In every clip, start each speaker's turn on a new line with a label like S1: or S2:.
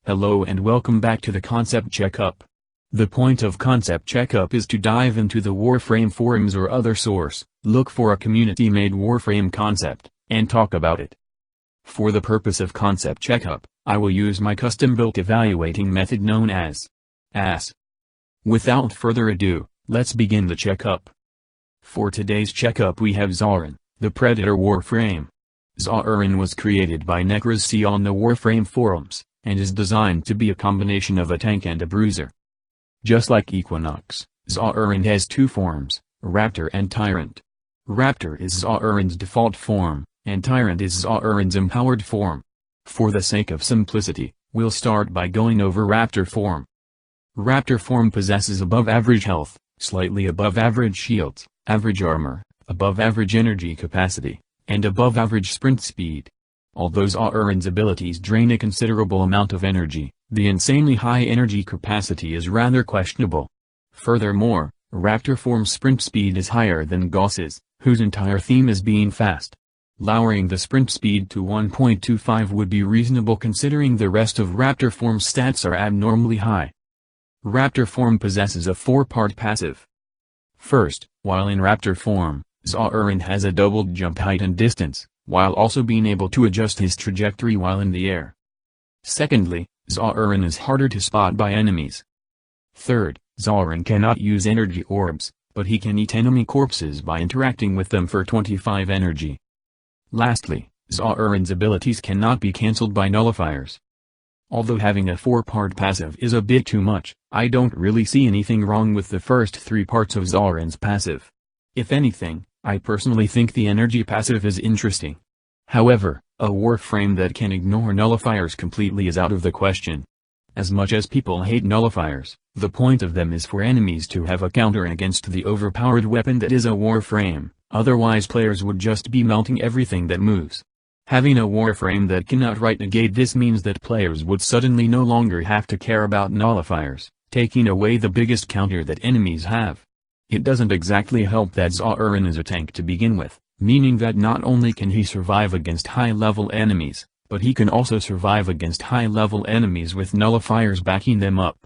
S1: Hello and welcome back to the Concept Checkup. The point of Concept Checkup is to dive into the Warframe forums or other source, look for a community-made Warframe concept, and talk about it. For the purpose of Concept Checkup, I will use my custom-built evaluating method known as AS. Without further ado, let's begin the checkup. For today's checkup we have Zauron, the Predator Warframe. Zauron was created by Necrosy on the Warframe forums, and is designed to be a combination of a tank and a bruiser. Just like Equinox, Zauron has two forms, Raptor and Tyrant. Raptor is Zauron's default form, and Tyrant is Zauron's empowered form. For the sake of simplicity, we'll start by going over Raptor form. Raptor form possesses above average health, slightly above average shields, average armor, above average energy capacity, and above average sprint speed. Although Zauron's abilities drain a considerable amount of energy, the insanely high energy capacity is rather questionable. Furthermore, Raptor form's sprint speed is higher than Gauss's, whose entire theme is being fast. Lowering the sprint speed to 1.25 would be reasonable considering the rest of Raptor form's stats are abnormally high. Raptor form possesses a four-part passive. First, while in Raptor form, Zauron has a doubled jump height and distance, while also being able to adjust his trajectory while in the air. Secondly, Zauron is harder to spot by enemies. Third, Zauron cannot use energy orbs, but he can eat enemy corpses by interacting with them for 25 energy. Lastly, Zauron's abilities cannot be cancelled by nullifiers. Although having a four-part passive is a bit too much, I don't really see anything wrong with the first three parts of Zauron's passive. If anything, I personally think the energy passive is interesting. However, a Warframe that can ignore nullifiers completely is out of the question. As much as people hate nullifiers, the point of them is for enemies to have a counter against the overpowered weapon that is a Warframe, otherwise players would just be melting everything that moves. Having a Warframe that can outright negate this means that players would suddenly no longer have to care about nullifiers, taking away the biggest counter that enemies have. It doesn't exactly help that Zauron is a tank to begin with, meaning that not only can he survive against high-level enemies, but he can also survive against high-level enemies with nullifiers backing them up.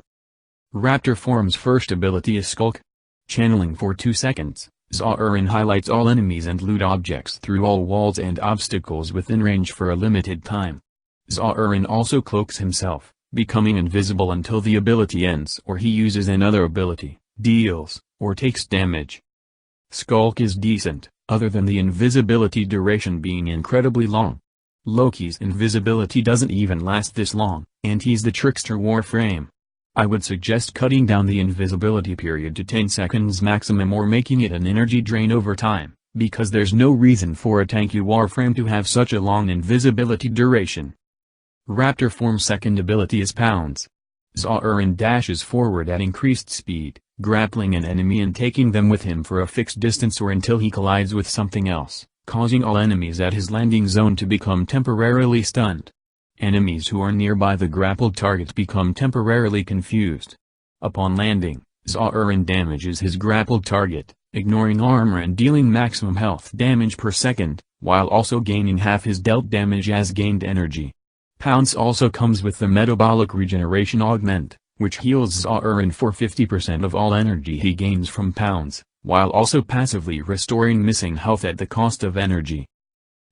S1: Raptor form's first ability is Skulk Channeling. For 2 seconds, Zauron highlights all enemies and loot objects through all walls and obstacles within range for a limited time. Zauron also cloaks himself, becoming invisible until the ability ends or he uses another ability, deals, or takes damage. Skulk is decent, other than the invisibility duration being incredibly long. Loki's invisibility doesn't even last this long, and he's the Trickster Warframe. I would suggest cutting down the invisibility period to 10 seconds maximum or making it an energy drain over time, because there's no reason for a tanky Warframe to have such a long invisibility duration. Raptor form's second ability is Pounce. Zauron dashes forward at increased speed, grappling an enemy and taking them with him for a fixed distance or until he collides with something else, causing all enemies at his landing zone to become temporarily stunned. Enemies who are nearby the grappled target become temporarily confused. Upon landing, Zauron damages his grappled target, ignoring armor and dealing maximum health damage per second, while also gaining half his dealt damage as gained energy. Pounce also comes with the Metabolic Regeneration augment, which heals Zauron for 50% of all energy he gains from Pounce, while also passively restoring missing health at the cost of energy.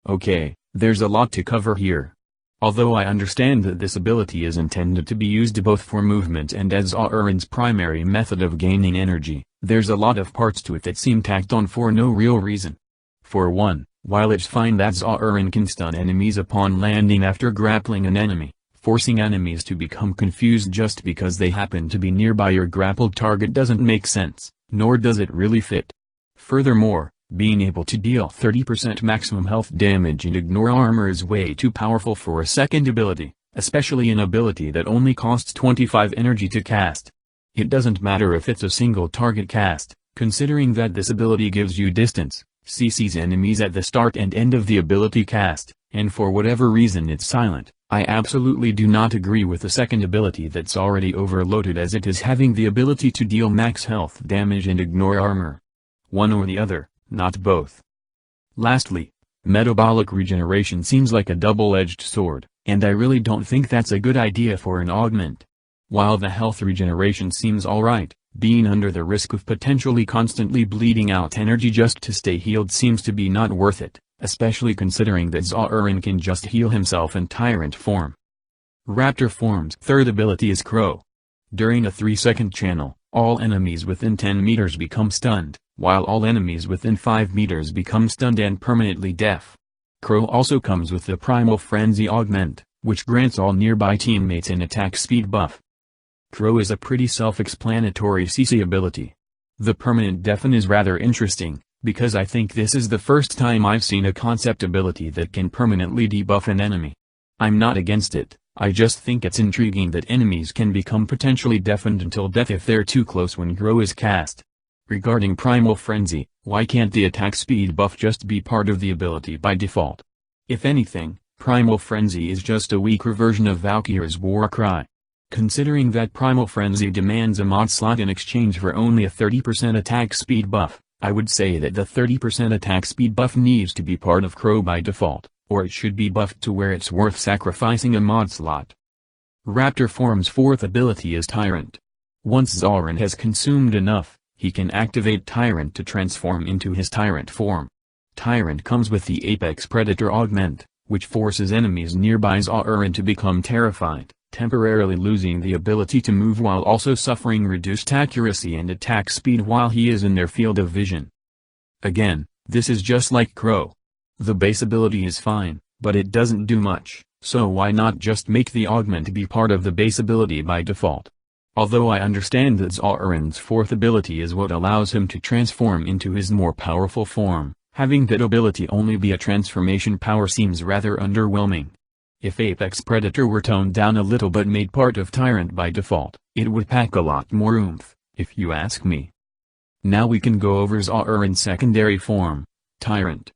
S1: Okay, there's a lot to cover here. Although I understand that this ability is intended to be used both for movement and as Zauron's primary method of gaining energy, there's a lot of parts to it that seem tacked on for no real reason. For one, while it's fine that Zauron can stun enemies upon landing after grappling an enemy, forcing enemies to become confused just because they happen to be nearby your grappled target doesn't make sense, nor does it really fit. Furthermore, being able to deal 30% maximum health damage and ignore armor is way too powerful for a second ability, especially an ability that only costs 25 energy to cast. It doesn't matter if it's a single target cast, considering that this ability gives you distance, CCs enemies at the start and end of the ability cast, and for whatever reason it's silent. I absolutely do not agree with the second ability that's already overloaded as it is having the ability to deal max health damage and ignore armor. One or the other, not both. Lastly, Metabolic Regeneration seems like a double-edged sword. And I really don't think that's a good idea for an augment. While the health regeneration seems alright, being under the risk of potentially constantly bleeding out energy just to stay healed seems to be not worth it, especially considering that Zauron can just heal himself in Tyrant form. Raptor form's third ability is Crow. During a 3-second channel, all enemies within 10 meters become stunned, while all enemies within 5 meters become stunned and permanently deaf. Crow also comes with the Primal Frenzy augment, which grants all nearby teammates an attack speed buff. Crow is a pretty self-explanatory CC ability. The permanent deafen is rather interesting, because I think this is the first time I've seen a concept ability that can permanently debuff an enemy. I'm not against it, I just think it's intriguing that enemies can become potentially deafened until death if they're too close when Crow is cast. Regarding Primal Frenzy, why can't the attack speed buff just be part of the ability by default? If anything, Primal Frenzy is just a weaker version of Valkyrie's War Cry. Considering that Primal Frenzy demands a mod slot in exchange for only a 30% attack speed buff, I would say that the 30% attack speed buff needs to be part of Crow by default, or it should be buffed to where it's worth sacrificing a mod slot. Raptor form's fourth ability is Tyrant. Once Zauron has consumed enough, he can activate Tyrant to transform into his Tyrant form. Tyrant comes with the Apex Predator augment, which forces enemies nearby Zauron to become terrified, temporarily losing the ability to move while also suffering reduced accuracy and attack speed while he is in their field of vision. Again, this is just like Crow. The base ability is fine, but it doesn't do much, so why not just make the augment be part of the base ability by default? Although I understand that Zauron's fourth ability is what allows him to transform into his more powerful form, having that ability only be a transformation power seems rather underwhelming. If Apex Predator were toned down a little but made part of Tyrant by default, it would pack a lot more oomph, if you ask me. Now we can go over Zauron's secondary form, Tyrant.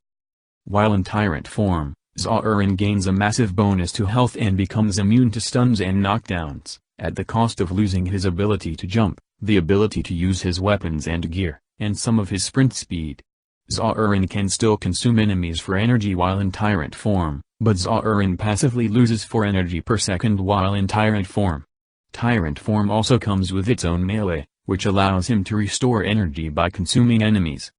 S1: While in Tyrant form, Zauron gains a massive bonus to health and becomes immune to stuns and knockdowns, at the cost of losing his ability to jump, the ability to use his weapons and gear, and some of his sprint speed. Zauron can still consume enemies for energy while in Tyrant form, but Zauron passively loses 4 energy per second while in Tyrant form. Tyrant form also comes with its own melee, which allows him to restore energy by consuming enemies.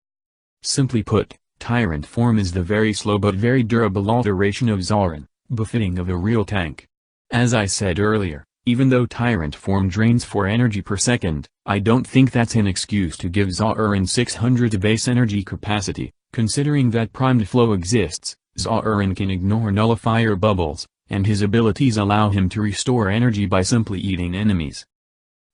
S1: Simply put, Tyrant form is the very slow but very durable alteration of Zauron, befitting of a real tank. As I said earlier, even though Tyrant form drains 4 energy per second, I don't think that's an excuse to give Zauron 600 base energy capacity, considering that primed flow exists. Zauron can ignore nullifier bubbles, and his abilities allow him to restore energy by simply eating enemies.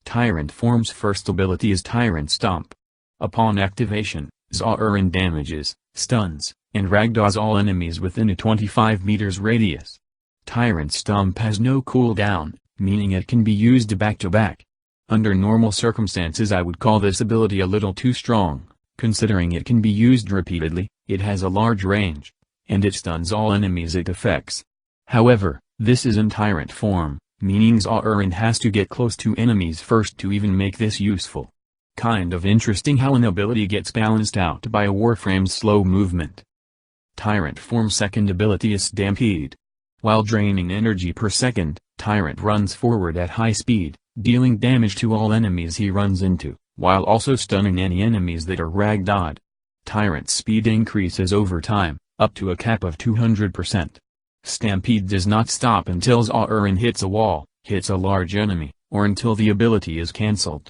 S1: Tyrant form's first ability is Tyrant Stomp. Upon activation, Zauron damages, stuns, and ragdolls all enemies within a 25 meters radius. Tyrant Stomp has no cooldown, meaning it can be used back-to-back. Under normal circumstances I would call this ability a little too strong, considering it can be used repeatedly, it has a large range, and it stuns all enemies it affects. However, this is in Tyrant form, meaning Zauron has to get close to enemies first to even make this useful. Kind of interesting how an ability gets balanced out by a Warframe's slow movement. Tyrant form's second ability is Stampede. While draining energy per second, Tyrant runs forward at high speed, dealing damage to all enemies he runs into, while also stunning any enemies that are ragdolled. Tyrant's speed increases over time, up to a cap of 200%. Stampede does not stop until Zauron hits a wall, hits a large enemy, or until the ability is cancelled.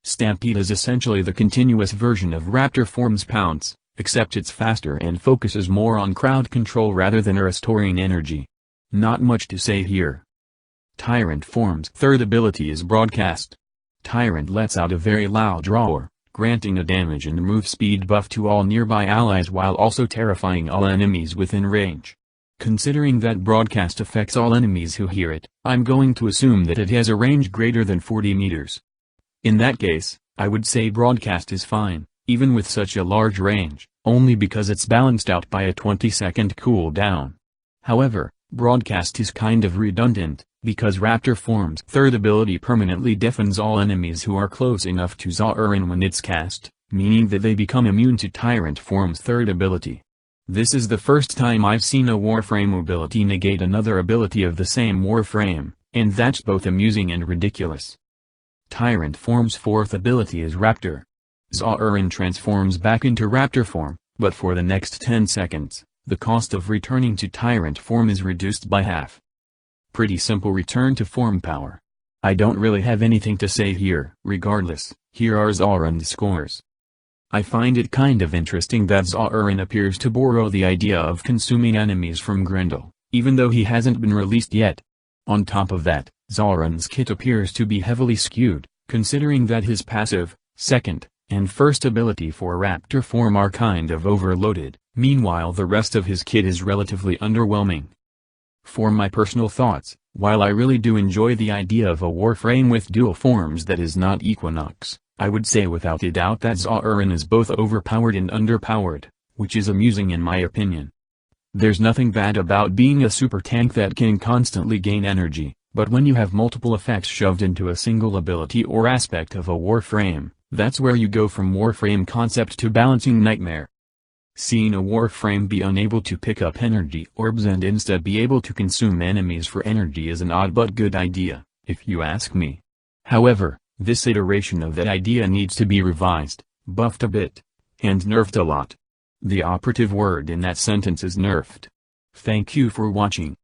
S1: Stampede is essentially the continuous version of Raptor form's Pounce, except it's faster and focuses more on crowd control rather than restoring energy. Not much to say here. Tyrant form's third ability is Broadcast. Tyrant lets out a very loud roar, granting a damage and move speed buff to all nearby allies while also terrifying all enemies within range. Considering that Broadcast affects all enemies who hear it, I'm going to assume that it has a range greater than 40 meters. In that case, I would say Broadcast is fine, even with such a large range, only because it's balanced out by a 20-second cooldown. However, Broadcast is kind of redundant, because Raptor form's third ability permanently deafens all enemies who are close enough to Zauron when it's cast, meaning that they become immune to Tyrant form's third ability. This is the first time I've seen a Warframe ability negate another ability of the same Warframe, and that's both amusing and ridiculous. Tyrant Form's fourth ability is Raptor. Zauron transforms back into Raptor form, but for the next 10 seconds, the cost of returning to Tyrant form is reduced by half. Pretty simple return to form power. I don't really have anything to say here. Regardless, here are Zauron's scores. I find it kind of interesting that Zauron appears to borrow the idea of consuming enemies from Grendel, even though he hasn't been released yet. On top of that, Zauron's kit appears to be heavily skewed, considering that his passive, second, and first ability for Raptor form are kind of overloaded, meanwhile the rest of his kit is relatively underwhelming. For my personal thoughts, while I really do enjoy the idea of a Warframe with dual forms that is not Equinox, I would say without a doubt that Zauron is both overpowered and underpowered, which is amusing in my opinion. There's nothing bad about being a super tank that can constantly gain energy, but when you have multiple effects shoved into a single ability or aspect of a Warframe, that's where you go from Warframe concept to balancing nightmare. Seeing a Warframe be unable to pick up energy orbs and instead be able to consume enemies for energy is an odd but good idea, if you ask me. However, this iteration of that idea needs to be revised, buffed a bit, and nerfed a lot. The operative word in that sentence is nerfed. Thank you for watching.